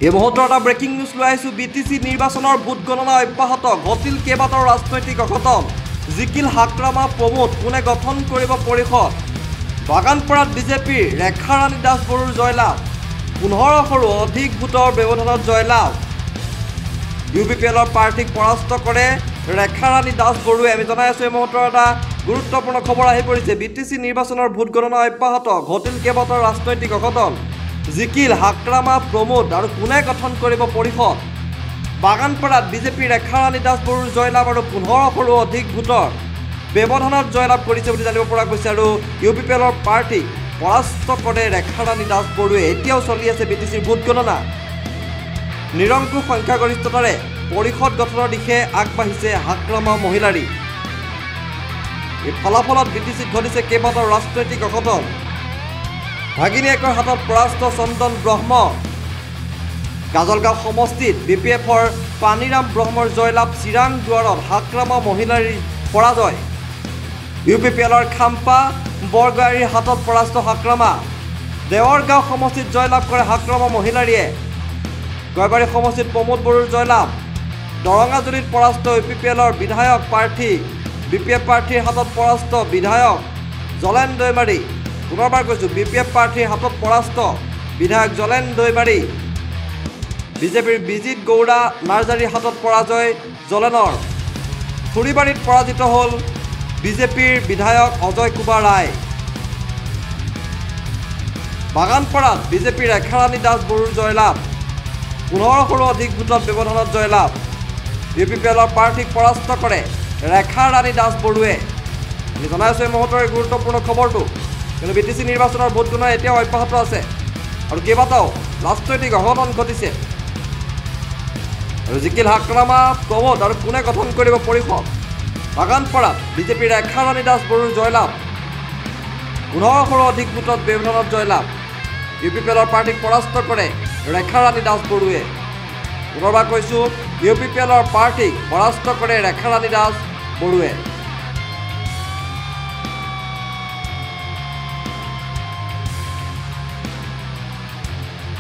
এই মুহূৰ্তত এটা ব্ৰেকিং নিউজ লৈ আহিছোঁ। BTC নিৰ্বাচনৰ ভোট গণনা অব্যাহত, ঘটিল কেইবাটাও ৰাজনৈতিক অঘটন, জিকিল হাকৰামা প্ৰমোদ, কোনে গঠন কৰিব পৰিষদ। বাগানপাৰাত বিজেপিৰ ৰেখা ৰাণী দাস বড়োৰ জয়লাভ, 1500ৰো অধিক ভোটৰ ব্যৱধানত জয়লাভ। UPPLৰ প্ৰাৰ্থীক পৰাস্ত কৰে ৰেখা ৰাণী দাস বড়োৱে। আমি জনাই আছোঁ এই মুহূৰ্তৰ এটা গুৰুত্বপূৰ্ণ খবৰ আহি পৰিছে। BTC নিৰ্বাচনৰ ভোট গণনা অব্যাহত, ঘটিল কেইবাটাও ৰাজনৈতিক অঘটন, জিকিল হাকৰামা প্ৰমোদ আৰু কোনে গঠন কৰিব পৰিষদ। বাগানপাৰাত বিজেপিৰ ৰেখা ৰাণী দাস বড়োৰ জয়লাভ আৰু 1500ৰো অধিক ভোটৰ ব্যৱধানত জয়লাভ কৰিছে বুলি জানিব পৰা গৈছে। আৰু UPPLৰ প্ৰাৰ্থীক পৰাস্ত কৰে ৰেখা ৰাণী দাস বড়োৱে। এতিয়াও চলি আছে BTCৰ ভোট গণনা। নিৰংকুশ সংখ্যাগৰিষ্ঠতাৰে পৰিষদ গঠনৰ দিশে আগবাঢ়িছে হাকৰামা মহিলাৰী। এই ফলাফলত BTCত ঘটিছে কেইবাটাও ৰাজনৈতিক অঘটন। ভাগিনীয়েকৰ হাতত পৰাস্ত চন্দন ব্ৰহ্ম। গাজলগাঁও সমষ্টিত BPFৰ পানীৰাম ব্ৰহ্মৰ জয়লাভ, চিৰাং দুৱাৰত হাকৰামা মহিলাৰীৰ পৰাজয়। UPPLৰ খাম্পা বৰগোহাঁইৰ হাতত পৰাস্ত হাকৰামা। দেৱৰগাঁও সমষ্টিত জয়লাভ কৰে হাকৰামা মহিলাৰীয়ে। গড়বাৰী সমষ্টিত প্ৰমোদ বড়োৰ জয়লাভ। দৰঙাজুলিত পৰাস্ত UPPLৰ বিধায়ক প্ৰাৰ্থী। BPF প্ৰাৰ্থীৰ হাতত পৰাস্ত বিধায়ক জলেন দৈমাৰী। পুনৰবাৰ কৈছোঁ, BPF প্ৰাৰ্থীৰ হাতত পৰাস্ত বিধায়ক জলেন দৈমাৰী। বিজেপিৰ বিজিত গৌড়া নাৰ্জাৰীৰ হাতত পৰাজয় জলেনৰ। খুৰিবাৰীত পৰাজিত হ'ল বিজেপিৰ বিধায়ক অজয় কুমাৰ ৰায়। বাগানপাৰাত বিজেপিৰ ৰেখা ৰাণী দাস বড়োৰ জয়লাভ, 1500ৰো অধিক ভোটত ব্যৱধানত জয়লাভ। UPPLৰ প্ৰাৰ্থীক পৰাস্ত কৰে ৰেখা ৰাণী দাস বড়োৱে। আমি জনাই আছোঁ এই মুহূৰ্তৰ গুৰুত্বপূৰ্ণ খবৰটো। কিন্তু BTC নিৰ্বাচনৰ ভোট গণনা এতিয়াও অব্যাহত আছে আৰু কেইবাটাও ৰাজনৈতিক অঘটন ঘটিছে। আৰু জিকিল হাকৰামা প্ৰমোদ আৰু কোনে গঠন কৰিব পৰিষদ। বাগানপাৰাত বিজেপিৰ ৰেখা ৰাণী দাস বড়োৰ জয়লাভ, 1500ৰো অধিক ভোটত ব্যৱধানত জয়লাভ। UPPLৰ প্ৰাৰ্থীক পৰাস্ত কৰে ৰেখা ৰাণী দাস বড়োৱে। পুনৰবাৰ কৈছোঁ, UPPLৰ প্ৰাৰ্থীক পৰাস্ত কৰে ৰেখা ৰাণী দাস বড়োৱে।